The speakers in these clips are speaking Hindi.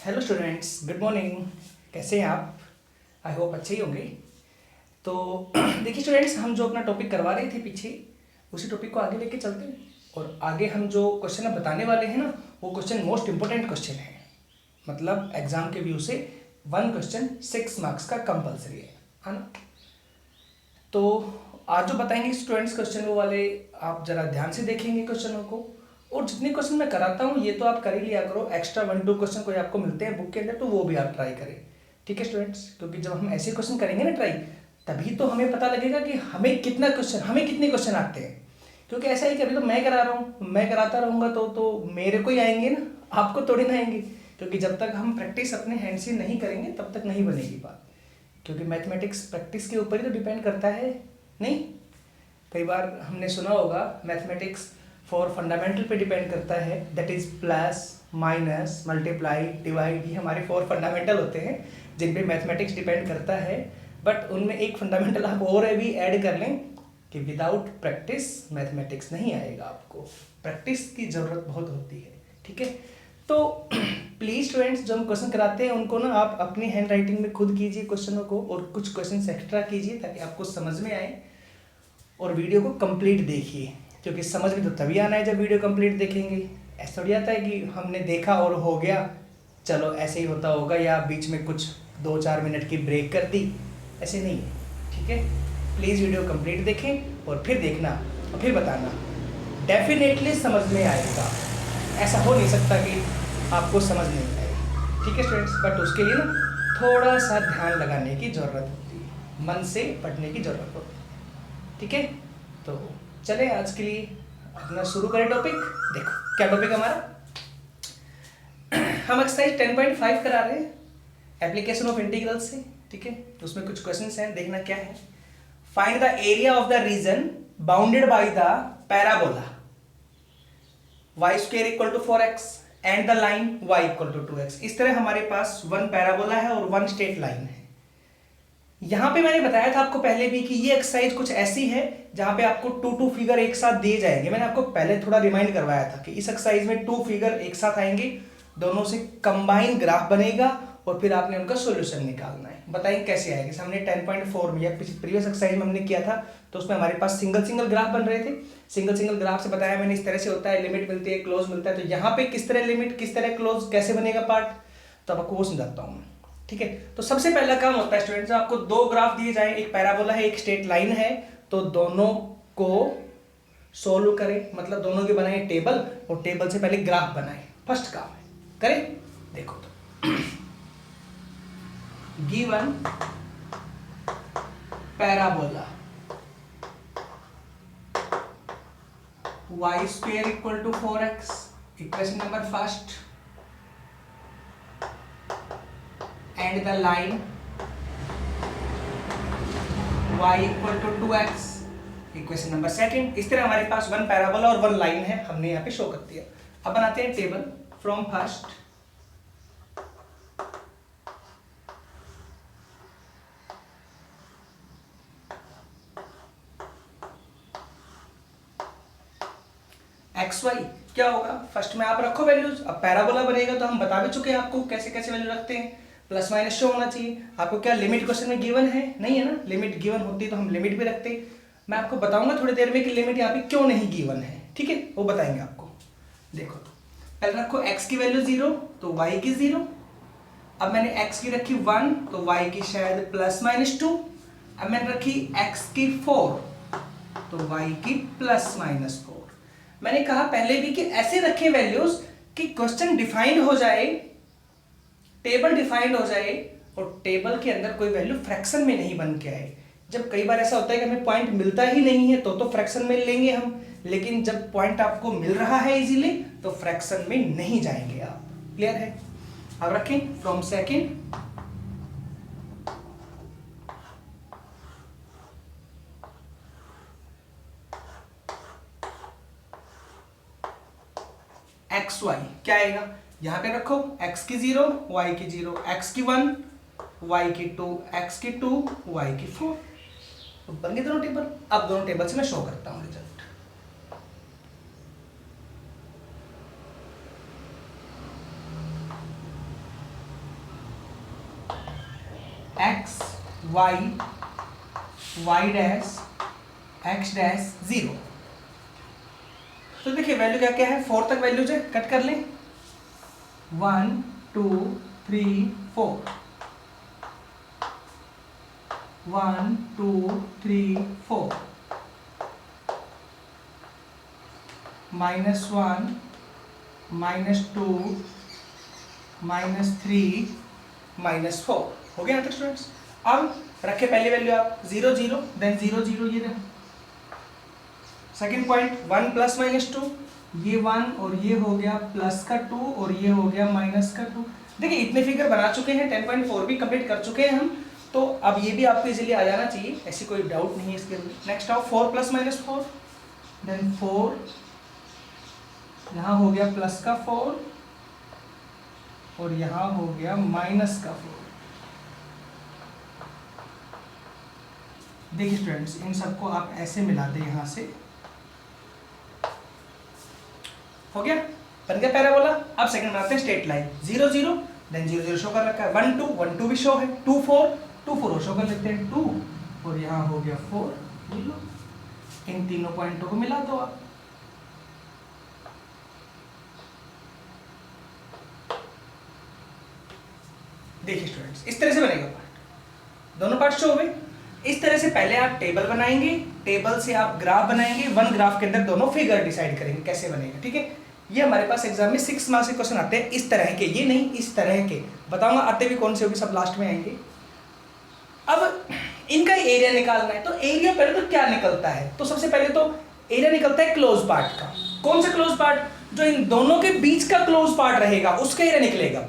Hello students, good morning. कैसे हैं आप? आई होप अच्छे ही होंगे। तो देखिए स्टूडेंट्स, हम जो अपना टॉपिक करवा रहे थे पीछे, उसी टॉपिक को आगे लेके चलते हैं। और आगे हम जो क्वेश्चन अब बताने वाले हैं ना, वो क्वेश्चन मोस्ट इंपॉर्टेंट क्वेश्चन है। मतलब एग्जाम के व्यू से 1 क्वेश्चन 6 मार्क्स का कंपलसरी है ना। तो आज जो बताएंगे स्टूडेंट्स क्वेश्चन, वो वाले आप जरा ध्यान से देखेंगे क्वेश्चनों को। और जितने क्वेश्चन मैं कराता हूँ ये तो आप कर ही लिया करो। एक्स्ट्रा 1-2 क्वेश्चन कोई आपको मिलते हैं बुक के अंदर, तो वो भी आप ट्राई करें। ठीक है स्टूडेंट्स, क्योंकि जब हम ऐसे क्वेश्चन करेंगे ना ट्राई, तभी तो हमें पता लगेगा कि हमें कितने क्वेश्चन आते हैं। क्योंकि ऐसा ही कभी तो मैं करा रहा हूँ, मैं कराता रहूँगा तो मेरे को ही आएंगे ना, आपको थोड़ी ना आएंगे। क्योंकि जब तक हम प्रैक्टिस अपने हैंड से नहीं करेंगे तब तक नहीं बनेगी बात। क्योंकि मैथमेटिक्स प्रैक्टिस के ऊपर ही तो डिपेंड करता है। नहीं, कई बार हमने सुना होगा मैथमेटिक्स फॉर फंडामेंटल पे डिपेंड करता है। That is plus, minus, multiply, divide, ये हमारे 4 फंडामेंटल होते हैं जिन पे मैथमेटिक्स डिपेंड करता है। बट उनमें एक फंडामेंटल आप और भी ऐड कर लें कि विदाउट प्रैक्टिस मैथमेटिक्स नहीं आएगा आपको। प्रैक्टिस की ज़रूरत बहुत होती है। ठीक है, तो प्लीज़ स्टूडेंट्स, जो हम क्वेश्चन कराते हैं उनको ना आप अपनी हैंड राइटिंग में खुद कीजिए क्वेश्चनों को, और कुछ क्वेश्चन एक्स्ट्रा कीजिए ताकि आपको समझ में आए। और वीडियो को कंप्लीट देखिए, क्योंकि समझ में तो तभी आना है जब वीडियो कंप्लीट देखेंगे। ऐसा थोड़ी आता है कि हमने देखा और हो गया, चलो ऐसे ही होता होगा, या बीच में कुछ 2-4 मिनट की ब्रेक कर दी, ऐसे नहीं है। ठीक है, प्लीज़ वीडियो कंप्लीट देखें और फिर देखना और फिर बताना। डेफिनेटली समझ में आएगा। ऐसा हो नहीं सकता कि आपको समझ नहीं आए। ठीक है स्टूडेंट्स, बट उसके लिए ना थोड़ा सा ध्यान लगाने की ज़रूरत होती है, मन से पढ़ने की ज़रूरत होती है। ठीक है, तो चले आज के लिए अपना शुरू करें टॉपिक। देखो क्या टॉपिक हमारा, हम एक्सरसाइज 10.5 करा रहे हैं, एप्लीकेशन ऑफ इंटीग्रल से। ठीक है, तो उसमें कुछ क्वेश्चंस हैं, देखना क्या है। Find the area of the reason bounded by the parabola y² = 4x and the line y = 2x। इस तरह हमारे पास 1 पैराबोला है और 1 स्ट्रेट लाइन है। यहां पे मैंने बताया था आपको पहले भी कि ये एक्सरसाइज कुछ ऐसी है जहां पे आपको 2 फिगर एक साथ दिए जाएंगे। मैंने आपको पहले थोड़ा रिमाइंड करवाया था कि इस एक्सरसाइज में 2 फिगर एक साथ आएंगे, दोनों से कंबाइन ग्राफ बनेगा और फिर आपने उनका सॉल्यूशन निकालना है। बताइए कैसे आएगा। जैसे हमने 10.4 में या प्रीवियस एक्सरसाइज में हमने किया था, तो उसमें हमारे पास सिंगल ग्राफ बन रहे थे। सिंगल ग्राफ से बताया मैंने इस तरह से होता है, लिमिट मिलती है, क्लोज मिलता है। तो यहाँ पे किस तरह लिमिट, किस तरह क्लोज, कैसे बनेगा पार्ट, तो आपको वो समझाता हूँ। ठीक है, तो सबसे पहला काम होता है स्टूडेंट्स, आपको 2 ग्राफ दिए जाए, एक पैराबोला है, एक स्ट्रेट लाइन है, तो दोनों को सोल्व करें। मतलब दोनों के बनाए टेबल, और टेबल से पहले ग्राफ बनाए। फर्स्ट काम है, करें। देखो तो given parabola y² = 4x, equation number first, and the line y = 2x, equation number second. इस तरह हमारे पास 1 पैराबोला और 1 लाइन है, हमने यहाँ पे शो कर दिया। अब बनाते हैं टेबल फ्रॉम फर्स्ट xy। क्या होगा, फर्स्ट में आप रखो वैल्यूज। अब पैराबोला बनेगा तो हम बता भी चुके हैं आपको कैसे कैसे वैल्यू रखते हैं। प्लस माइनस शो होना चाहिए। आपको क्या लिमिट क्वेश्चन में गिवन है? नहीं है ना, लिमिट गिवन होती तो हम लिमिट भी रखते। मैं आपको बताऊंगा थोड़ी देर में कि लिमिट यहाँ पे क्यों नहीं गिवन है। ठीक है, वो बताएंगे आपको। देखो तो पहले रखो x की वैल्यू 0 तो y की 0। अब मैंने x की रखी 1 तो y की शायद ±2। अब मैंने रखी x की 4 तो y की ±4। मैंने कहा पहले भी कि ऐसे रखे वैल्यूज कि क्वेश्चन डिफाइंड हो जाए, टेबल डिफाइंड हो जाए, और टेबल के अंदर कोई वैल्यू फ्रैक्शन में नहीं बन के आए। जब कई बार ऐसा होता है कि हमें पॉइंट मिलता ही नहीं है तो फ्रैक्शन में लेंगे हम, लेकिन जब पॉइंट आपको मिल रहा है इजीली तो फ्रैक्शन में नहीं जाएंगे आप। क्लियर है? अब रखें फ्रॉम सेकंड एक्स वाई। क्या आएगा, यहां पे रखो x की 0 y की 0, x की 1 y की 2, x की 2 y की 4। तो बन गए दोनों टेबल। अब दोनों टेबल से मैं शो करता हूं result. X y y dash x dash 0। तो देखिए वैल्यू क्या क्या है, 4 तक वैल्यूज है, कट कर लें। 1 2 3 4, 1 2 3 4, -1 -2 -3 -4 हो गया यहाँ तक स्टूडेंट्स। अब रखे पहली वैल्यू आप 0 0, देन 0 0 ये रहा। सेकेंड पॉइंट 1 + -2, ये 1 और ये हो गया प्लस का 2 और ये हो गया माइनस का 2। देखिए इतने फिगर बना चुके हैं, 10.4 भी कंप्लीट कर चुके हैं हम, तो अब ये भी आपको इजीली आ जाना चाहिए, ऐसी कोई डाउट नहीं है इसके अंदर। नेक्स्ट आओ 4 + -4, देन 4, यहाँ हो गया प्लस का 4 और यहाँ हो गया माइनस का 4। देखिए स्टूडेंट्स इन सबको आप ऐसे मिला दें, यहाँ से हो गया, बन गया पैराबोला। अब सेकंड बनाते हैं स्ट्रेट लाइन। 0 0, देन 0 0 शो कर रखा है, 1 2 1 2 भी शो है, 2 4 2 4 और शो कर लेते हैं 2 और यहाँ हो गया 4 0। इन तीनों पॉइंटों को मिला दो आप। देखिए स्टूडेंट्स इस तरह से बनेगा पार्ट, दोनों पार्ट शो हुए। इस तरह से पहले आप टेबल बनाएंगे, टेबल से आप ग्राफ बनाएंगे, वन ग्राफ के अंदर दोनों फिगर डिसाइड करेंगे कैसे बनेगा, ठीक है। ये हमारे पास एग्जाम में 6 मार्क्स के क्वेश्चन आते हैं इस तरह के, ये नहीं इस तरह के, बताऊंगा आते भी कौन से होगी, सब लास्ट में आएंगे। अब इनका एरिया निकालना है, तो एरिया पहले तो क्या निकलता है, तो सबसे पहले तो एरिया निकलता है क्लोज पार्ट का। कौन सा क्लोज पार्ट, जो इन दोनों के बीच का क्लोज पार्ट रहेगा उसका एरिया निकलेगा,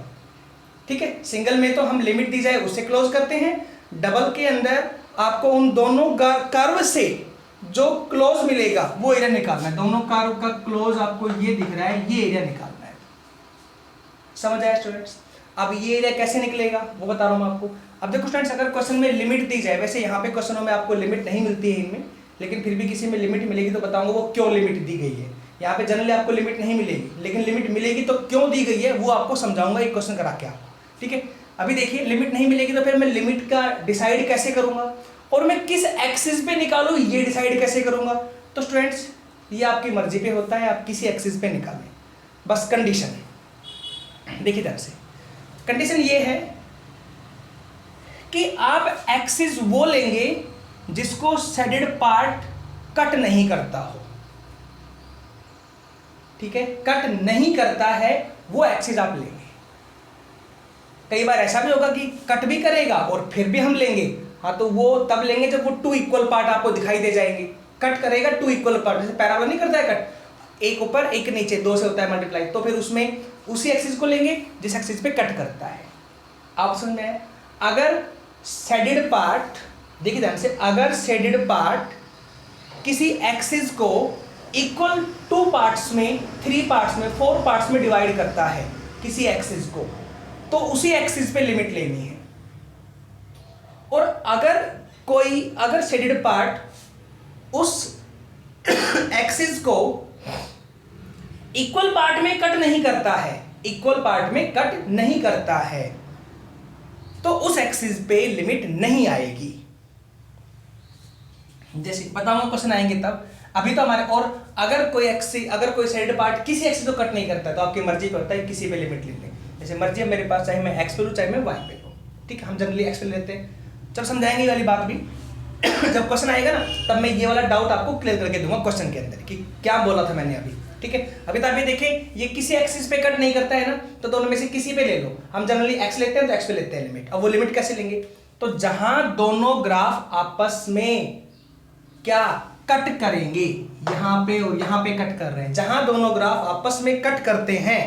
ठीक है। सिंगल में तो हम लिमिट दी जाए उससे क्लोज करते हैं, डबल के अंदर आपको उन दोनों कर्व से जो क्लोज मिलेगा वो एरिया निकालना है। दोनों कर्व का क्लोज आपको ये दिख रहा है, ये एरिया निकालना है, समझ आया स्टूडेंट्स। अब ये एरिया कैसे निकलेगा वो बता रहा हूं मैं आपको। अब देखो स्टूडेंट्स अगर क्वेश्चन में लिमिट दी जाए, वैसे यहाँ पे क्वेश्चनों में आपको लिमिट नहीं मिलती है इनमें, लेकिन फिर भी किसी में लिमिट मिलेगी तो बताऊंगा वो क्यों लिमिट दी गई है। यहाँ पे जनरली आपको लिमिट नहीं मिलेगी, लेकिन लिमिट मिलेगी तो क्यों दी गई है वो आपको समझाऊंगा एक क्वेश्चन करा के आपको, ठीक है। अभी देखिए लिमिट नहीं मिलेगी तो फिर मैं लिमिट का डिसाइड कैसे करूंगा और मैं किस एक्सिस पे निकालूं ये डिसाइड कैसे करूंगा। तो स्टूडेंट्स ये आपकी मर्जी पे होता है, आप किसी एक्सिस पे निकालें, बस कंडीशन देखिए ध्यान से। कंडीशन ये है कि आप एक्सिस वो लेंगे जिसको शेडेड पार्ट कट नहीं करता हो, ठीक है, कट नहीं करता है वो एक्सिस आप लेंगे। कई बार ऐसा भी होगा कि कट भी करेगा और फिर भी हम लेंगे, हाँ तो वो तब लेंगे जब वो 2 इक्वल पार्ट आपको दिखाई दे जाएंगे। कट करेगा 2 इक्वल पार्ट, जैसे पैराबोला नहीं करता है कट, एक ऊपर एक नीचे 2 से होता है मल्टीप्लाई, तो फिर उसमें उसी एक्सिस को लेंगे जिस एक्सिस पे कट करता है। आप समझ में आया। अगर शेडेड पार्ट, देखिए ध्यान से, अगर शेडेड पार्ट किसी एक्सिस को इक्वल 2 पार्ट्स में, 3 पार्ट्स में, 4 पार्ट्स में डिवाइड करता है किसी एक्सिस को, तो उसी एक्सिस पे लिमिट लेनी है। और अगर शेडेड पार्ट उस एक्सिस को इक्वल पार्ट में कट नहीं करता है, इक्वल पार्ट में कट नहीं करता है, तो उस एक्सिस पे लिमिट नहीं आएगी। जैसे बताऊंगा क्वेश्चन आएंगे तब, अभी तो हमारे, और अगर कोई शेडेड पार्ट किसी एक्सिस को कट नहीं करता तो आपकी मर्जी पे होता है किसी पे लिमिट ले लें। जैसे मर्जी है मेरे पास, चाहे मैं एक्स पे लूं चाहे मैं वाई पे लूं, ठीक है। हम जनरली एक्स पे लेते हैं, जब समझाएंगे ये वाली बात भी जब क्वेश्चन आएगा ना तब मैं ये वाला डाउट आपको क्लियर करके दूंगा क्वेश्चन के अंदर कि क्या बोला था मैंने अभी, ठीक है। अभी तो अभी देखें ये किसी एक्सिस पे कट नहीं करता है ना, तो दोनों में से किसी पे ले लो। हम जनरली एक्स लेते हैं तो एक्स पे लेते हैं लिमिट। अब वो लिमिट कैसे लेंगे, तो जहां दोनों ग्राफ आपस में क्या कट करेंगे, यहां पे और यहां पे कट कर रहे हैं, जहां दोनों ग्राफ आपस में कट करते हैं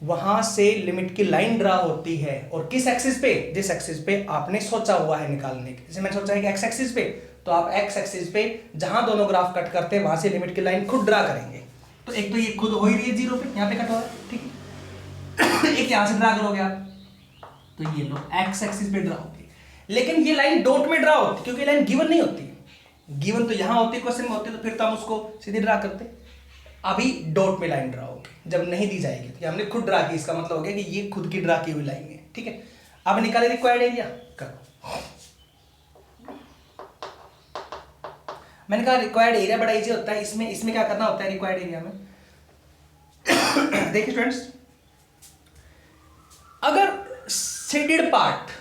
वहां से लिमिट की लाइन ड्रा होती है। और किस एक्सिस पे, जिस एक्सिस पे आपने सोचा हुआ है निकालने के। जैसे मैंने सोचा है कि एक्स एक्सिस पे, तो आप एक्स एक्सिस पे जहां दोनों ग्राफ कट करते हैं वहां से लिमिट की लाइन खुद ड्रा करेंगे। तो एक तो ये खुद हो ही रही है 0 पे, यहाँ पे कट हो रहा है, ठीक है। एक यहां से ड्रा करोगे आप, तो ये लो एक्स एक्सिस पे ड्रा होती है, लेकिन ये लाइन डॉट में ड्रा होती है क्योंकि लाइन गिवन नहीं होती। गिवन तो यहां होती, क्वेश्चन में होती, तो फिर तो हम उसको सीधे ड्रा करते। अभी डॉट में लाइन ड्रा होगी, जब नहीं दी जाएगी तो हमने खुद ड्रा की, इसका मतलब हो गया कि ये खुद की ड्रा की हुई लाइन है, ठीक है। अब निकाले रिक्वायर्ड एरिया, करो। मैंने कहा रिक्वायर्ड एरिया बड़ा इजी होता है, इसमें क्या करना होता है रिक्वायर्ड एरिया में। देखिए स्टूडेंट्स, अगर शेडेड पार्ट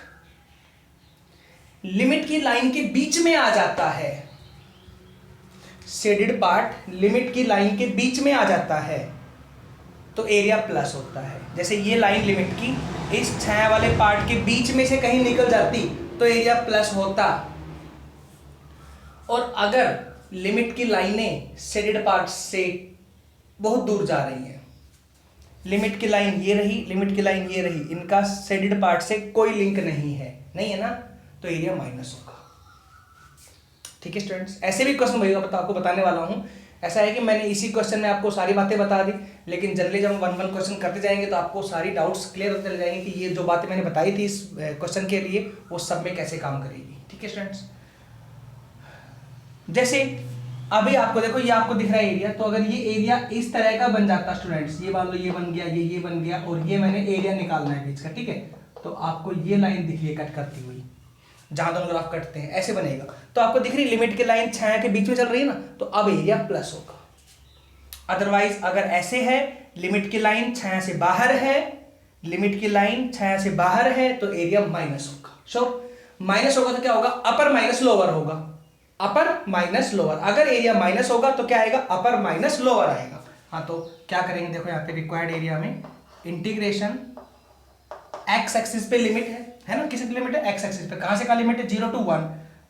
लिमिट की लाइन के बीच में आ जाता है, शेडेड पार्ट लिमिट की लाइन के बीच में आ जाता है तो एरिया प्लस होता है। जैसे ये लाइन लिमिट की इस छाया वाले पार्ट के बीच में से कहीं निकल जाती तो एरिया प्लस होता। और अगर लिमिट की लाइनें शेडेड पार्ट से बहुत दूर जा रही हैं, लिमिट की लाइन ये रही, लिमिट की लाइन ये रही, इनका शेडेड पार्ट से कोई लिंक नहीं है ना, तो एरिया माइनस होगा। ठीक है स्टूडेंट्स, ऐसे भी क्वेश्चन होगा, आपको बताने वाला हूं। ऐसा है कि मैंने इसी क्वेश्चन में आपको सारी बातें बता दी, लेकिन जनरली जब हम वन वन क्वेश्चन करते जाएंगे तो आपको सारी डाउट्स क्लियर होते चले जाएंगे कि ये जो बातें मैंने बताई थी इस क्वेश्चन के लिए वो सब में कैसे काम करेगी। ठीक है स्टूडेंट्स, जैसे अभी आपको देखो, ये आपको दिख रहा है एरिया, तो अगर ये एरिया इस तरह का बन जाता स्टूडेंट्स, ये मान लो ये बन गया, ये बन गया, और ये मैंने एरिया निकालना है बीच का, ठीक है। तो आपको ये लाइन दिख रही है कट करती हुई, जहां दोनों ग्राफ कटते हैं ऐसे बनेगा, तो आपको दिख रही लिमिट की लाइन छाया के बीच में चल रही है ना, तो अब एरिया प्लस होगा। अदरवाइज अगर ऐसे है, लिमिट की लाइन छाया से बाहर है, लिमिट की लाइन छाया से बाहर है, तो एरिया माइनस होगा। श्योर, माइनस होगा तो क्या होगा, अपर माइनस लोअर होगा, अपर माइनस लोअर। अगर एरिया माइनस होगा तो क्या आएगा, अपर माइनस लोअर आएगा। हाँ, तो क्या करेंगे, देखो यहाँ पे रिक्वायर्ड एरिया में इंटीग्रेशन एक्स एक्सिस पे लिमिट है ना, किसी लिमिट है एक्स एक्सिस पे, कहां से कहां लिमिट है, 0 to 1।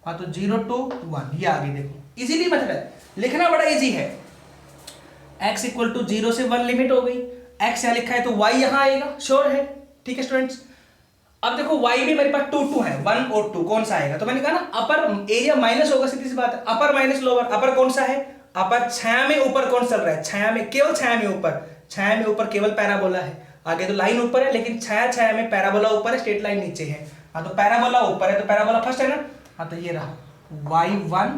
हाँ, तो 0 to 1 ये आगे देखो, इजीली मेथड है, लिखना बड़ा इजी है। x इक्वल टू 0 से 1 लिमिट हो गई, x यहां लिखा है तो y यहां आएगा, श्योर है। ठीक है स्टूडेंट्स, अब देखो y भी मेरे पास 2 2 है, 1 और 2 कौन सा आएगा, तो मैंने कहा ना अपर एरिया माइनस होगा, सीधी सी बात है, अपर माइनस लोअर। अपर कौन सा है, अपर छाया में ऊपर कौन चल रहा है, छाया में, केवल छाया में ऊपर, छाया में ऊपर केवल पैराबोला है, आगे तो लाइन ऊपर है, लेकिन छाया में पैराबोला ऊपर है, स्ट्रेट लाइन नीचे है। हाँ, तो पैराबोला ऊपर है तो पैराबोला फर्स्ट है ना। हाँ, तो ये रहा y1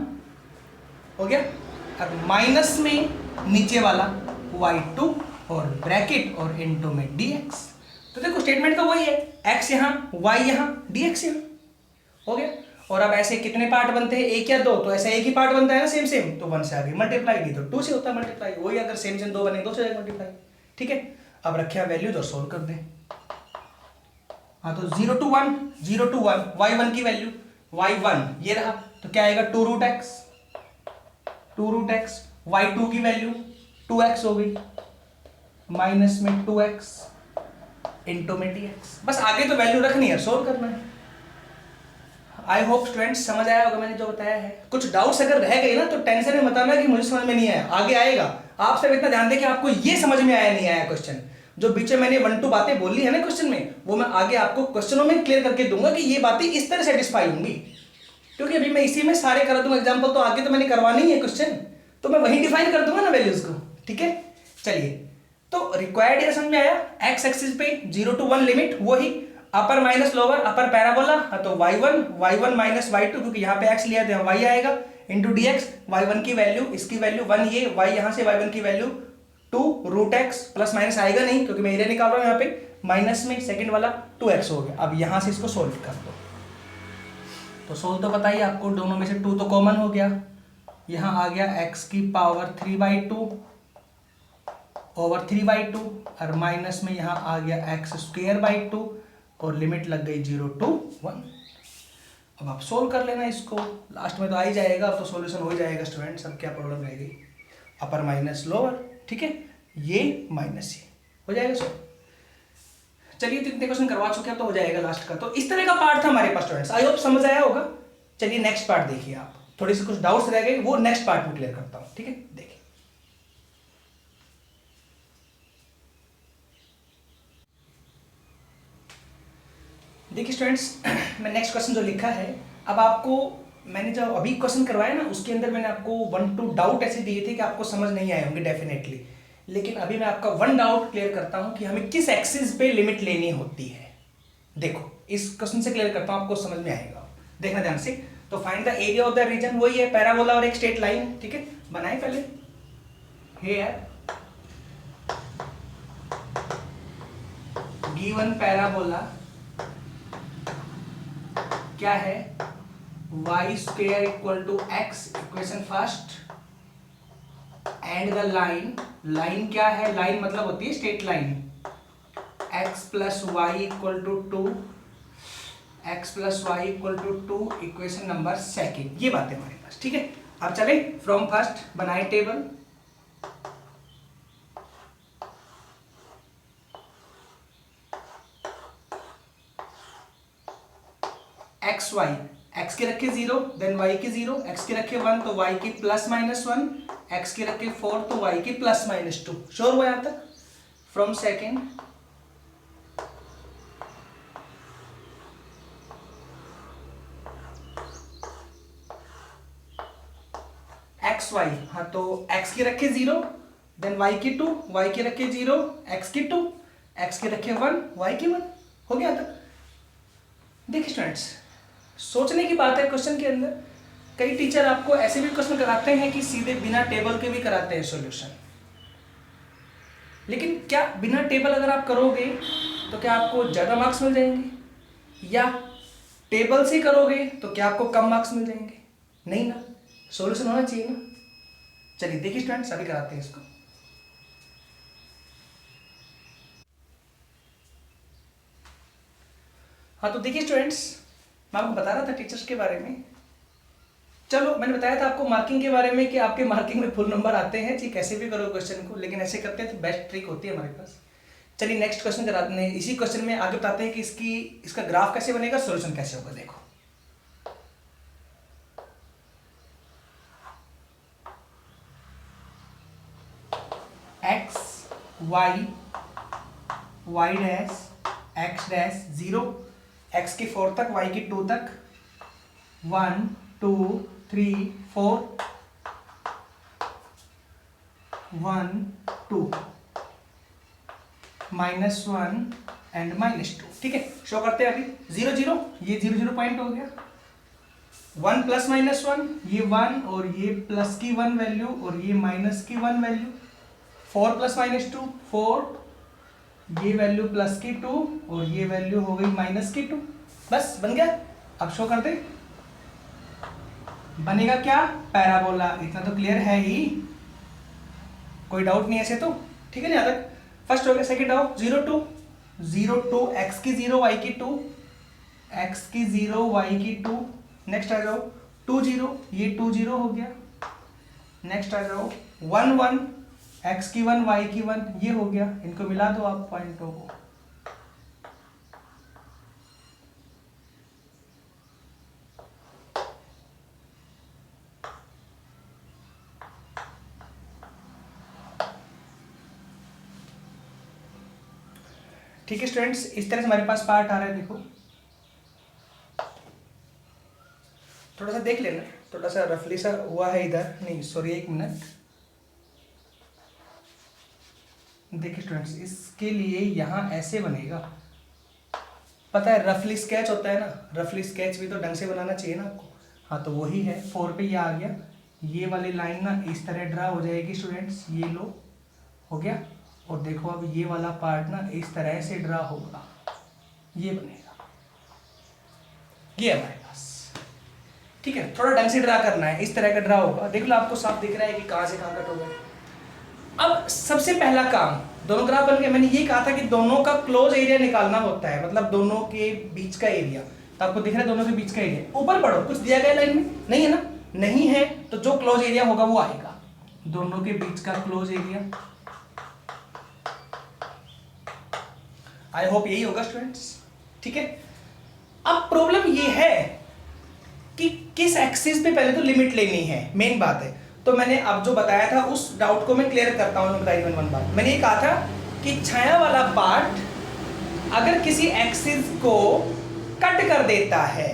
हो गया, अब माइनस में नीचे वाला y2 और ब्रैकेट और इनटू में dx। तो देखो स्टेटमेंट तो वही है, x यहाँ, y यहाँ, dx यहाँ, हो गया। और अब ऐसे कितने पार्ट बनते हैं, एक या दो, तो ऐसा एक ही पार्ट बनता है ना, सेम सेम, तो 1 से आगे मल्टीप्लाई, नहीं तो 2 से होता है मल्टीप्लाई, वही अगर सेम सेम 2 बने 2 से जाएगा मल्टीप्लाई। ठीक है, अब रखे वैल्यूज और सोल्व कर दें। हाँ, तो 0 to 1, 0 to 1, y1 की वैल्यू y1 ये रहा, तो क्या आएगा 2 root x, 2 root x, y2 की वैल्यू 2x हो गई, माइनस में 2x इंटू में dx। बस आगे तो वैल्यू रखनी है, सोल्व करना है। आई होप स्टूडेंट्स समझ आया होगा मैंने जो बताया है। कुछ डाउट्स अगर रह गए ना तो टेंशन में मत आना कि मुझे समझ में नहीं आया, आगे आएगा। आप सब इतना ध्यान दें कि आपको ये समझ में आया नहीं आया क्वेश्चन, जो बीच में मैंने 1 2 बातें बोली है ना क्वेश्चन में, वो मैं आगे आपको क्वेश्चनों में क्लियर करके दूंगा कि ये बातें इस तरह सेटिस्फाई होंगी, क्योंकि अभी मैं इसी में सारे करा दूंगा एग्जाम्पल, तो आगे तो मैंने करवानी ही है क्वेश्चन, तो मैं वही डिफाइन कर दूंगा ना वैल्यूज को। ठीक है, चलिए, तो रिक्वायर्ड एरिया समझ में आया, एक्स एक्सिस पे 0 to 1 लिमिट, वही अपर माइनस लोअर, अपर पैराबोला, तो y1 माइनस y2, क्योंकि यहाँ पे x लिया तो y आएगा, इंटू dx, y1 की वैल्यू, इसकी वैल्यू 1, ये y यहाँ से y1 की value 2 root x, plus minus आएगा नहीं क्योंकि मैं एरिया निकाल रहा हूँ यहाँ पे, माइनस में सेकंड वाला 2x हो गया। अब यहाँ से इसको सोल्व कर दो, तो सोल्व तो बताइए आपको, दोनों में से 2 तो कॉमन हो गया, यहाँ आ गया x की पावर 3/2 ओवर 3/2, और माइनस में यहाँ आ गया x²/2, और लिमिट लग गई 0 to 1। अब आप सोल्व कर लेना इसको, लास्ट में तो आ ही जाएगा, अब तो सॉल्यूशन हो ही जाएगा स्टूडेंट्स, अब क्या प्रॉब्लम रह गई, अपर माइनस लोअर, ठीक है, ये माइनस ये हो जाएगा सो। चलिए, तो इतने क्वेश्चन करवा चुके हैं, तो हो जाएगा लास्ट का। तो इस तरह का पार्ट था हमारे पास स्टूडेंट्स, आई होप समझ आया होगा। चलिए नेक्स्ट पार्ट देखिए आप, थोड़ी सी कुछ डाउट्स रह गए, वो नेक्स्ट पार्ट में क्लियर करता हूँ। ठीक है, देखिए देखिए स्टूडेंट्स, मैं नेक्स्ट क्वेश्चन जो लिखा है, अब आपको मैंने जो अभी क्वेश्चन करवाया ना, उसके अंदर मैंने आपको 1 2 डाउट ऐसे दिए थे कि आपको समझ नहीं आए होंगे डेफिनेटली, लेकिन अभी मैं आपका 1 डाउट क्लियर करता हूं कि हमें किस एक्सिस पे लिमिट लेनी होती है। देखो, इस क्वेश्चन से क्लियर करता हूं, आपको समझ में आएगा, देखना ध्यान से। तो find the area of the region, वही है पैराबोला और एक स्ट्रेट लाइन। ठीक है, बनाए पहले, हे यार, गिवन पैराबोला क्या है, y square equal to x, equation first, and the line, line क्या है, लाइन मतलब होती है straight line, x plus y equal to 2, x plus y equal to 2, equation number second. ये बात है हमारे पास, ठीक है। अब चले फ्रॉम फर्स्ट बनाए टेबल, एक्स वाई, एक्स के रखे 0 देन वाई के 0, एक्स के रखे 1 तो वाई की प्लस माइनस 1, एक्स के रखे 4 तो वाई की प्लस माइनस 2। श्योर हुआ यहां तक? फ्रॉम सेकेंड एक्स वाई, हाँ तो एक्स के रखे 0 देन वाई की 2, वाई के रखे 0, एक्स की 2, एक्स के रखे 1, वाई की 1। हो गया तक? देखिए स्टूडेंट्स, सोचने की बात है क्वेश्चन के अंदर। कई टीचर आपको ऐसे भी क्वेश्चन कराते हैं कि सीधे बिना टेबल के भी कराते हैं सॉल्यूशन, लेकिन क्या बिना टेबल अगर आप करोगे तो क्या आपको ज़्यादा मार्क्स मिल जाएंगे, या टेबल से करोगे तो क्या आपको कम मार्क्स मिल जाएंगे? नहीं ना, सॉल्यूशन होना चाहिए ना। चलिए देखिए स्टूडेंट्स, अभी कराते हैं इसको। हाँ तो देखिए स्टूडेंट्स, मैं आपको बता रहा था टीचर्स के बारे में। चलो मैंने बताया था आपको मार्किंग के बारे में कि आपके मार्किंग में फुल नंबर आते हैं जी, कैसे भी करो क्वेश्चन को, लेकिन ऐसे करते हैं तो बेस्ट ट्रिक होती है हमारे पास। चलिए नेक्स्ट क्वेश्चन कराते हैं। इसी क्वेश्चन में आगे बताते हैं कि इसका ग्राफ कैसे बनेगा, सॉल्यूशन कैसे होगा। देखो x y, y dash x dash 0, x की 4 तक, वाई की 2 तक, 1 2 3 4, 1 2 -1 एंड -2। ठीक है, शो करते हैं अभी। 0 0, ये 0 0 पॉइंट हो गया। 1 प्लस -1, ये 1 और ये प्लस की 1 वैल्यू और ये माइनस की 1 वैल्यू। 4 प्लस -2 4, ये वैल्यू प्लस की 2 और ये वैल्यू हो गई माइनस की 2। बस बन गया। अब शो कर दे, बनेगा क्या, पैराबोला। इतना तो क्लियर है ही, कोई डाउट नहीं ऐसे तो, ठीक है ना। यहाँ तक फर्स्ट हो गया। सेकंड आओ, 0 2 0 2, एक्स की 0 वाई की 2, एक्स की 0 वाई की 2। नेक्स्ट आ जाओ 2 0, ये 2 0 हो गया। नेक्स्ट आ जाओ 1 1, एक्स की 1 वाई की 1, ये हो गया। इनको मिला दो आप पॉइंटों को। ठीक है स्टूडेंट्स, इस तरह से हमारे पास पार्ट आ रहा है। देखो थोड़ा सा देख लेना, थोड़ा सा रफली सा हुआ है इधर, नहीं सॉरी 1 मिनट। देखिए स्टूडेंट्स, इसके लिए यहाँ ऐसे बनेगा। पता है रफली स्केच होता है ना, रफली स्केच भी तो ढंग से बनाना चाहिए ना आपको। हाँ तो वही है। 4 पे ये आ गया। ये वाली लाइन ना इस तरह ड्रा हो जाएगी स्टूडेंट्स, ये लो हो गया। और देखो अब ये वाला पार्ट ना इस तरह से ड्रा होगा, ये बनेगा, ये हमारे पास। ठीक है, थोड़ा ढंग से ड्रा करना है, इस तरह का ड्रा होगा। देख लो आपको साफ दिख रहा है कि कहाँ से कहाँ कट हो गया। अब सबसे पहला काम, दोनों ग्राफ बन गए। मैंने ये कहा था कि दोनों का क्लोज एरिया निकालना होता है, मतलब दोनों के बीच का एरिया। तो आपको दिख रहा है दोनों के बीच का एरिया। ऊपर पढ़ो, कुछ दिया गया लाइन में नहीं है ना, नहीं है तो जो क्लोज एरिया होगा वो आएगा। दोनों के बीच का क्लोज एरिया, आई होप यही होगा स्टूडेंट्स। ठीक है, अब प्रॉब्लम ये है कि किस एक्सिस पे पहले तो लिमिट लेनी है, मेन बात है। तो मैंने अब जो बताया था उस डाउट को मैं क्लियर करता हूं। वन बात मैंने ये कहा था कि छाया वाला पार्ट अगर किसी एक्सिस को कट कर देता है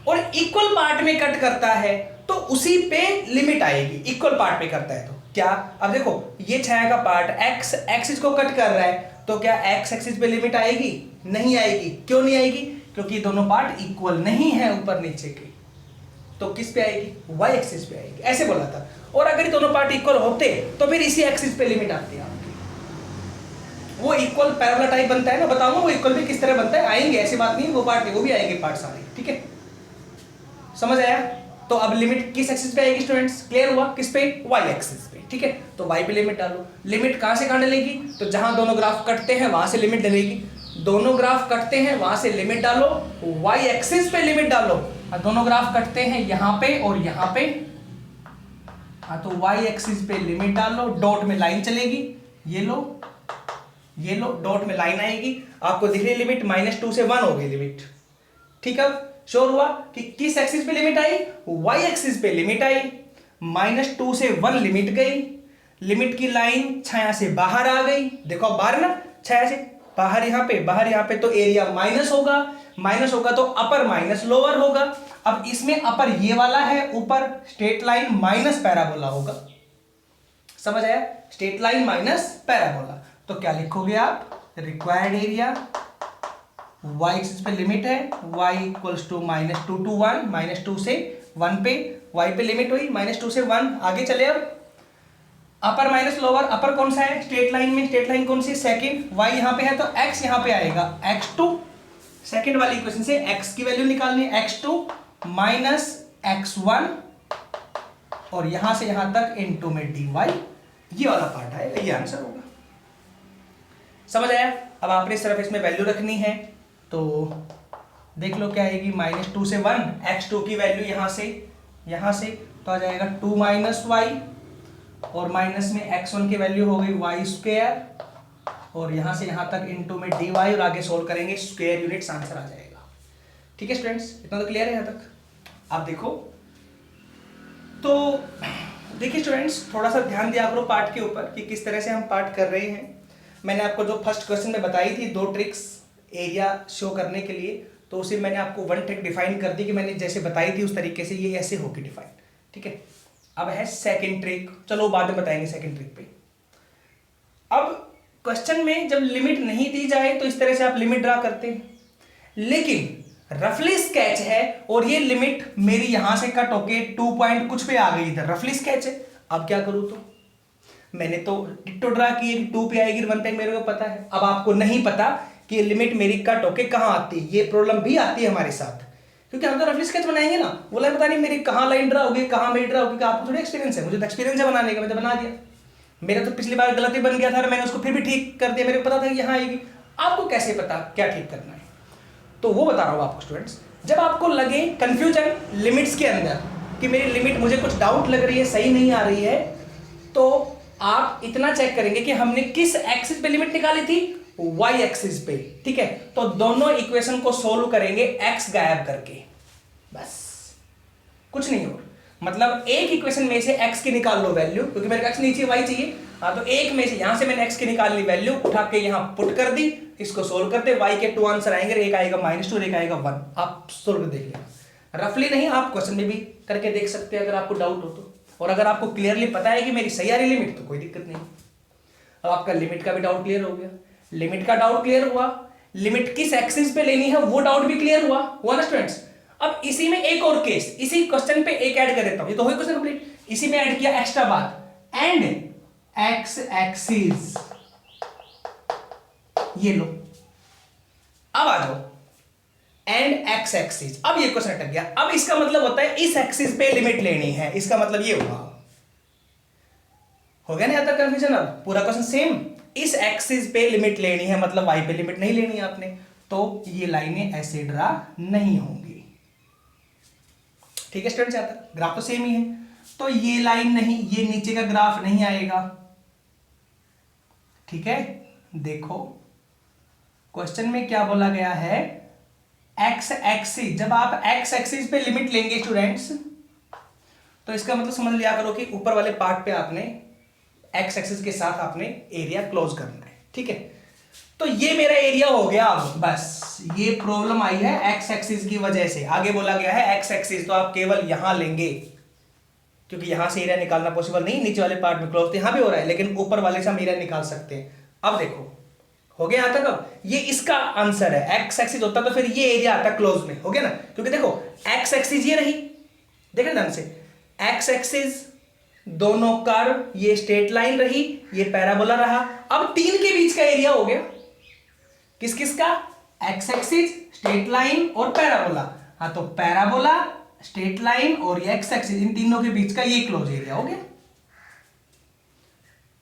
और इक्वल पार्ट में कट करता है तो उसी पे लिमिट आएगी। इक्वल पार्ट में करता है तो क्या, अब देखो ये छाया का पार्ट एक्स एक्सिस को कट कर रहा है तो क्या एक्स एक्सिस पे लिमिट आएगी? नहीं आएगी। क्यों नहीं आएगी? क्योंकि ये दोनों पार्ट इक्वल नहीं है ऊपर नीचे के। तो किस पे आएगी? वाई एक्सिस पे आएगी, ऐसे बोला था। और अगर ये दोनों पार्ट इक्वल होते तो फिर इसी एक्सिस पे लिमिट आती है आपकी। वो इक्वल पैराबोला टाइप बनता है ना, बताऊंगा वो इक्वल भी किस तरह बनता है, आएंगे, ऐसी बात नहीं, वो पार्ट नहीं, वो भी आएंगे पार्ट सारे, ठीक है, समझ आया। तो अब लिमिट किस एक्सिस पे आएगी स्टूडेंट्स, क्लियर हुआ, किस पे, वाई एक्सिस पे, ठीक है। तो वाई पे लिमिट डालो, लिमिट कहां से कहां डलेगी, तो जहां दोनों ग्राफ कटते हैं वहां से लिमिट डलेगी, दोनों ग्राफ कटते हैं वहां से लिमिट डालो, वाई एक्सिस पे लिमिट डालो, और दोनों ग्राफ कटते हैं यहां पे और यहां पे, हाँ तो वाई एक्सिस पे लिमिट डालो, डॉट में लाइन चलेगी, ये लो डॉट में लाइन आएगी, आपको दिख रही लिमिट -2 से 1 हो गई लिमिट, ठीक है। श्योर हुआ कि किस एक्सिस पे लिमिट आई, वाई एक्सिस पे लिमिट आई, -2 से 1 लिमिट गई, लिमिट की लाइन छाया से बाहर आ गई, देखो बाहर ना, छाया से बाहर यहाँ पे तो एरिया माइनस होगा तो अपर माइनस लोअर होगा। अब इसमें अपर ये वाला है, ऊपर स्ट्रेट लाइन माइनस पैराबोला होगा, समझ आया, स्ट्रेट लाइन माइनस पैराबोला। तो क्या लिखोगे आप, रिक्वायर्ड एरिया y एक्सिस पे लिमिट है, y इक्वल्स टू -2 to 1, -2 से 1 पे, y पे लिमिट हुई -2 से 1, आगे चले। अब अपर माइनस लोअर, अपर कौन सा है स्ट्रेट लाइन में, स्ट्रेट लाइन कौन सी, सेकंड, y यहां पे है तो x यहां पे आएगा, x2, सेकंड वाली इक्वेशन से x की वैल्यू निकालनी है, x2 माइनस x1, और यहां से यहां तक इनटू में dy, ये वाला पार्ट आएगा, ये आंसर होगा, समझ आया। अब आपने सिर्फ इसमें वैल्यू रखनी है, तो देख लो क्या आएगी, -2 से 1, x2 की वैल्यू यहां से तो आ जाएगा 2 माइनस वाई, और माइनस में x1 की वैल्यू हो गई वाई स्क्वायर, और यहां से यहां तक इनटू में dy, और आगे सोल्व करेंगे स्क्वायर यूनिट्स, आंसर आ जाएगा, ठीक है स्टूडेंट्स, इतना तो क्लियर है यहां तक। आप देखो तो देखिए स्टूडेंट्स, थोड़ा सा ध्यान दिया करो पार्ट के ऊपर कि किस तरह से हम पार्ट कर रहे हैं। मैंने आपको जो फर्स्ट क्वेश्चन में बताई थी 2 ट्रिक्स एरिया शो करने के लिए, तो उसे मैंने आपको 1 ट्रिक डिफाइन कर दी कि मैंने जैसे बताई थी उस तरीके से ये ऐसे होगी डिफाइन, ठीक है। अब है सेकंड ट्रिक, चलो बाद में बताएंगे सेकंड ट्रिक पे। अब क्वेश्चन में जब लिमिट नहीं दी जाए तो इस तरह से आप लिमिट ड्रा करते हैं, लेकिन रफली स्केच है और ये लिमिट मेरी यहां से कट होके 2 पॉइंट कुछ पे आ गई इधर, रफली स्केच है। अब क्या करूं, तो मैंने तो डिट्टो ड्रा की है, 2 पे आएगी 1 पे, मेरे को पता है। अब आपको नहीं पता कि ये लिमिट मेरी कट होके कहां आती है, ये प्रॉब्लम भी आती है हमारे साथ, क्योंकि हम तो रफली स्केच बनाएंगे ना, वो लाइन पता नहीं मेरी कहां लाइन ड्रा होगी, कहां मेरी ड्रा होगी, आपको थोड़ा एक्सपीरियंस है, मुझे तो एक्सपीरियंस है बनाने का, मैं तो बना दिया। मेरा तो पिछली बार गलती बन गया था और मैंने उसको फिर भी ठीक कर दिया, मेरे को पता था कि यहाँ आएगी। आपको कैसे पता क्या ठीक करना है, तो वो बता रहा हूँ आपको स्टूडेंट्स। जब आपको लगे कंफ्यूजन लिमिट्स के अंदर कि मेरी लिमिट, मुझे कुछ डाउट लग रही है, सही नहीं आ रही है, तो आप इतना चेक करेंगे कि हमने किस एक्सिस पे लिमिट निकाली थी, y एक्सिस पे, ठीक है। तो दोनों इक्वेशन को सोल्व करेंगे x गायब करके, बस कुछ नहीं हो। मतलब एक इक्वेशन में से x की निकाल लो वैल्यू, क्योंकि मेरे को x नहीं चाहिए y चाहिए, हाँ तो एक में से यहां से मैंने x की निकाल ली वैल्यू, उठा के यहां पुट कर दी, इसको सोल्व करते, y के 2 आंसर आएंगे, एक आएगा -2 और एक आएगा 1। आप सोल्व देख लेना, रफली नहीं, आप क्वेश्चन में भी करके देख सकते हैं अगर आपको डाउट हो तो। और अगर आपको क्लियरली पता है कि मेरी सही आ रही लिमिट तो कोई दिक्कत नहीं। अब आपका लिमिट का भी डाउट क्लियर हो गया, लिमिट का डाउट क्लियर हुआ, लिमिट किस एक्सिस पे लेनी है वो डाउट भी क्लियर हुआ ना स्टूडेंट्स। अब इसी में एक और केस, इसी क्वेश्चन पे एक ऐड कर देता हूं, ये तो हो क्वेश्चन कंप्लीट, इसी में ऐड किया एक्स्ट्रा बात, एंड एक्स एक्सिस, ये लो। अब आ जाओ एंड एक्स एक्सिस, अब ये क्वेश्चन अटक गया। अब इसका मतलब होता है इस एक्सिस पे लिमिट लेनी है, इसका मतलब ये हुआ, हो गया ना यहां तक कंफ्यूजन। अब पूरा क्वेश्चन सेम, इस एक्सिस पे लिमिट लेनी है, मतलब वाई पे लिमिट नहीं लेनी है आपने, तो ये लाइनें ऐसे ड्रा नहीं होंगी, ठीक है स्टूडेंट्स, यहां तक ग्राफ तो सेम ही है, तो ये लाइन नहीं, ये नीचे का ग्राफ नहीं आएगा, ठीक है। देखो क्वेश्चन में क्या बोला गया है, एक्स एक्सिस, जब आप एक्स एक्सिस पे लिमिट लेंगे स्टूडेंट्स, तो इसका मतलब समझ लिया करो कि ऊपर वाले पार्ट पे आपने एक्स एक्सिस के साथ आपने एरिया क्लोज करना है, ठीक है। तो ये मेरा एरिया हो गया। अब बस ये प्रॉब्लम आई है एक्स एक्सिस की वजह से, आगे बोला गया है एक्स एक्सिस, तो आप केवल यहां लेंगे, क्योंकि यहां से एरिया निकालना पॉसिबल नहीं, नीचे वाले पार्ट में क्लोज, यहां भी हो रहा है, लेकिन ऊपर वाले से हम एरिया निकाल सकते हैं। अब देखो हो गया यहां तक, अब ये इसका आंसर है, एक्स एक्सिस होता तो फिर ये एरिया आता क्लोज में, हो गया ना, क्योंकि देखो एक्स एक्सिस ये रही, देखो ढंग से, एक्स एक्सिस दोनों कर्व, ये स्ट्रेट लाइन रही, ये पैराबोला रहा। अब तीन के बीच का एरिया हो गया किस किस का, एक्स एक्सिस, स्ट्रेट लाइन और पैराबोला। हाँ तो पैराबोला, स्ट्रेट लाइन और ये एक्स एक्सिस, इन तीनों के बीच का ये क्लोज एरिया हो गया।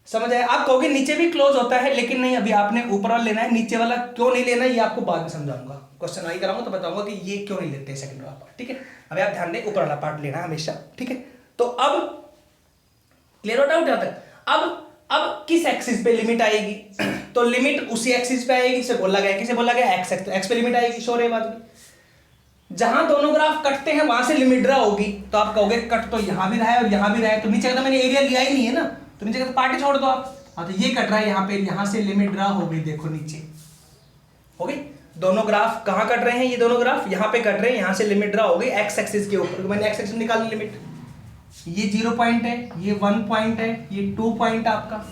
समझ आया? आप कहोगे नीचे भी क्लोज होता है, लेकिन नहीं, अभी आपने ऊपर वाला लेना है, नीचे वाला क्यों नहीं लेना है ये आपको बाद में समझाऊंगा। क्वेश्चन आई कराऊंगा तो बताऊंगा कि ये क्यों नहीं लेते सेकंड वाला पार्ट, ठीक है? अभी आप ध्यान दें, ऊपर वाला पार्ट लेना हमेशा, ठीक है? तो अब क्लियर हो डाउट यहां तक? अब किस एक्सिस पे लिमिट आएगी? तो लिमिट उसी एक्सिस पे आएगी, इसे बोला गया, किसे बोला गया, एक्स एक्सिस, एक्स पे लिमिट आएगी। श्योर है बात भी? जहां दोनों ग्राफ कटते हैं वहां से लिमिट ड्रा होगी। तो आप कहोगे कट तो यहां भी रहा है और यहां भी रहा है, तो नीचे का तो मैंने एरिया लिया ही नहीं है ना, तो नीचे का तो पार्ट छोड़ दो आप। हाँ तो ये कट रहा है यहाँ पे, यहाँ से लिमिट ड्रा हो गई, देखो नीचे हो गई। दोनों ग्राफ कहाँ कट रहे हैं? ये दोनों ग्राफ यहाँ पे कट रहे हैं, यहाँ से लिमिट ड्रा हो गई एक्स एक्सिस के ऊपर। मैंने एक्स एक्सिस निकाली लिमिट, ये 0 पॉइंट है, ये 1 पॉइंट है, ये 2 पॉइंट आपका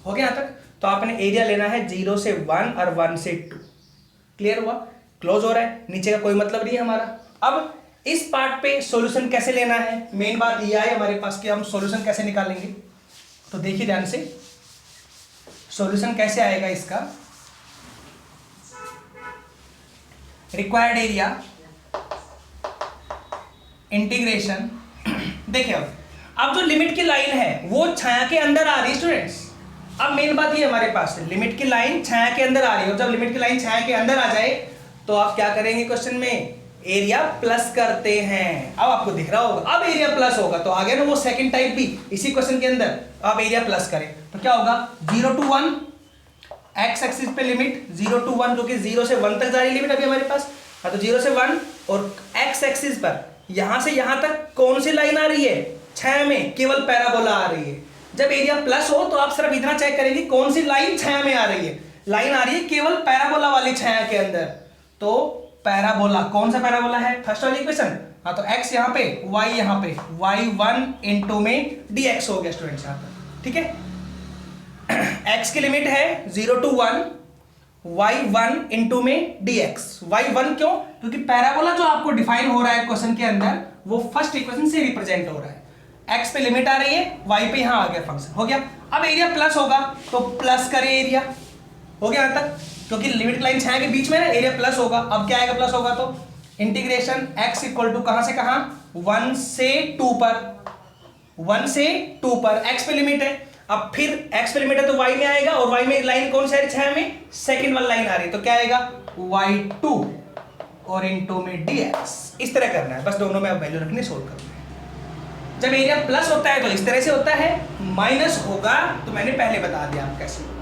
हो गया यहाँ तक। तो आपने एरिया लेना है 0 से 1 और 1 से 2। क्लियर हुआ? क्लोज हो रहा है, नीचे का कोई मतलब नहीं है हमारा। अब इस पार्ट पे सॉल्यूशन कैसे लेना है, मेन बात ये है हमारे पास कि हम सॉल्यूशन कैसे निकालेंगे। तो देखिए ध्यान से, सॉल्यूशन कैसे आएगा इसका। रिक्वायर्ड एरिया इंटीग्रेशन, देखिए अब जो लिमिट की लाइन है वो छाया के अंदर आ रही है स्टूडेंट्स। अब मेन बात ये हमारे पास है, लिमिट की लाइन छाया के अंदर आ रही है, और जब लिमिट की लाइन छाया के अंदर आ जाए तो आप क्या करेंगे क्वेश्चन में, एरिया प्लस करते हैं। अब आपको दिख रहा होगा, अब एरिया प्लस होगा तो आ गया ना वो सेकंड टाइप भी इसी क्वेश्चन के अंदर। आप एरिया प्लस करें तो क्या होगा, 0 to 1 एक्स एक्सिस पे लिमिट 0 to 1, जो कि 0 से 1 तक जा रही लिमिट अभी हमारे पास। हाँ तो 0 से 1, और एक्स एक्सिस पर यहां से यहां तक कौन सी लाइन आ रही है, 6 में केवल पैराबोला आ रही है। जब एरिया प्लस हो तो आप सिर्फ इतना चेक करेंगे कौन सी लाइन 6 में आ रही है, लाइन आ रही है केवल पैराबोला वाली 6 के अंदर। तो पैराबोला, कौन सा पैराबोला है, फर्स्ट वाली इक्वेशन। हाँ तो x यहाँ पे, y यहाँ पे, y1 इंटू में dx हो गया स्टूडेंट्स यहाँ पर, ठीक है? x की लिमिट है 0 to 1, y1 इंटू में dx। y1 क्यों? क्योंकि पैराबोला जो आपको डिफाइन हो रहा है क्वेश्चन के अंदर वो फर्स्ट इक्वेशन से रिप्रेजेंट हो रहा है। x पे लिमिट आ रही है, y पे यहाँ आ गया फंक्शन, हो गया। अब एरिया प्लस होगा तो प्लस करें एरिया, हो गया यहाँ तक, क्योंकि लिमिट लाइन छाया के बीच में ना एरिया प्लस होगा। अब क्या आएगा प्लस होगा तो इंटीग्रेशन x इक्वल टू कहां से कहां, 1 से 2 पर, 1 से 2 पर x पे लिमिट है। अब फिर x पे लिमिट है तो y में आएगा, और y में लाइन कौन सी आ रही छाया में, सेकंड वाली लाइन आ रही है, तो क्या आएगा y2 और इंटू में dx। इस तरह करना है, बस दोनों में अब वैल्यू रखनी, सोल्व करना है। जब एरिया प्लस होता है तो इस तरह से होता है, माइनस होगा तो मैंने पहले बता दिया आप कैसे होगा।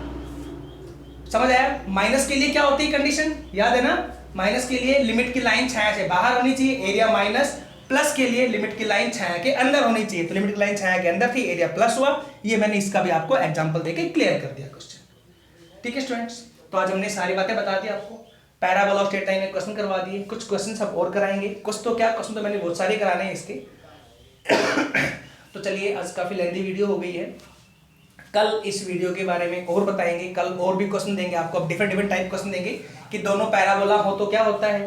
समझ आया? माइनस के लिए क्या होती है कंडीशन, याद है ना? माइनस के लिए लिमिट की लाइन छाया से बाहर होनी चाहिए, एरिया माइनस। प्लस के लिए लिमिट की लाइन छाया के अंदर होनी चाहिए, तो लिमिट की लाइन छाया के अंदर थी, एरिया प्लस हुआ। ये मैंने इसका भी आपको एग्जांपल देके क्लियर कर दिया क्वेश्चन, ठीक है स्टूडेंट्स? तो आज हमने सारी बातें बता दी आपको, पैराबोला और स्ट्रेट लाइन में क्वेश्चन करवा दिए, कुछ क्वेश्चन सब और कराएंगे, कुछ तो क्या क्वेश्चन तो मैंने बहुत सारे कराने हैं इसके। तो चलिए, आज काफी लेंथी वीडियो हो गई है, कल इस वीडियो के बारे में और बताएंगे, कल और भी क्वेश्चन देंगे आपको, अब डिफरेंट टाइप क्वेश्चन देंगे कि दोनों पैराबोला हो तो क्या होता है,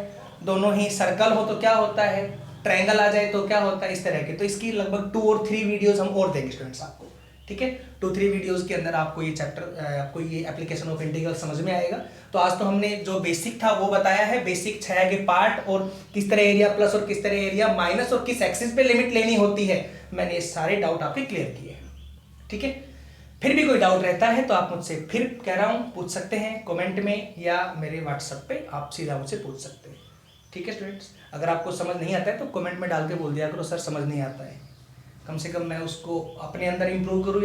दोनों ही सर्कल हो तो क्या होता है, ट्रायंगल आ जाए तो क्या होता है, इस तरह के। तो इसकी लगभग 2 और 3 वीडियोस हम और देंगे स्टूडेंट्स आपको, ठीक है? 2-3 वीडियोस के अंदर आपको ये चैप्टर, आपको ये एप्लीकेशन ऑफ इंटीग्रल समझ में आएगा। तो आज तो हमने जो बेसिक था वो बताया है, बेसिक छाया के पार्ट, और किस तरह एरिया प्लस और किस तरह एरिया माइनस और किस एक्सिस पे लिमिट लेनी होती है, मैंने ये सारे डाउट आपके क्लियर किए हैं, ठीक है? फिर भी कोई डाउट रहता है तो आप मुझसे फिर कह रहा हूँ पूछ सकते हैं कमेंट में, या मेरे व्हाट्सएप पे आप सीधा मुझसे पूछ सकते हैं, ठीक है स्टूडेंट्स? अगर आपको समझ नहीं आता है तो कमेंट में डाल के बोल दिया करो, सर समझ नहीं आता है, कम से कम मैं उसको अपने अंदर इंप्रूव करूँ,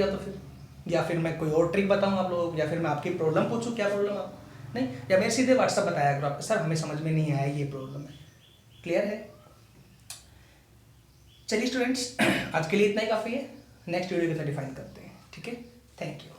या फिर मैं कोई और ट्रिक बताऊँ आप लोगों को, या फिर मैं आपकी प्रॉब्लम पूछूँ, क्या प्रॉब्लम आप नहीं, या मेरे सीधे व्हाट्सएप बताया करो आप, सर हमें समझ में नहीं आया ये प्रॉब्लम है। क्लियर है? चलिए स्टूडेंट्स, आज के लिए इतना ही काफ़ी है, नेक्स्ट वीडियो के साथ डिफाइन करते हैं, ठीक है? Thank you.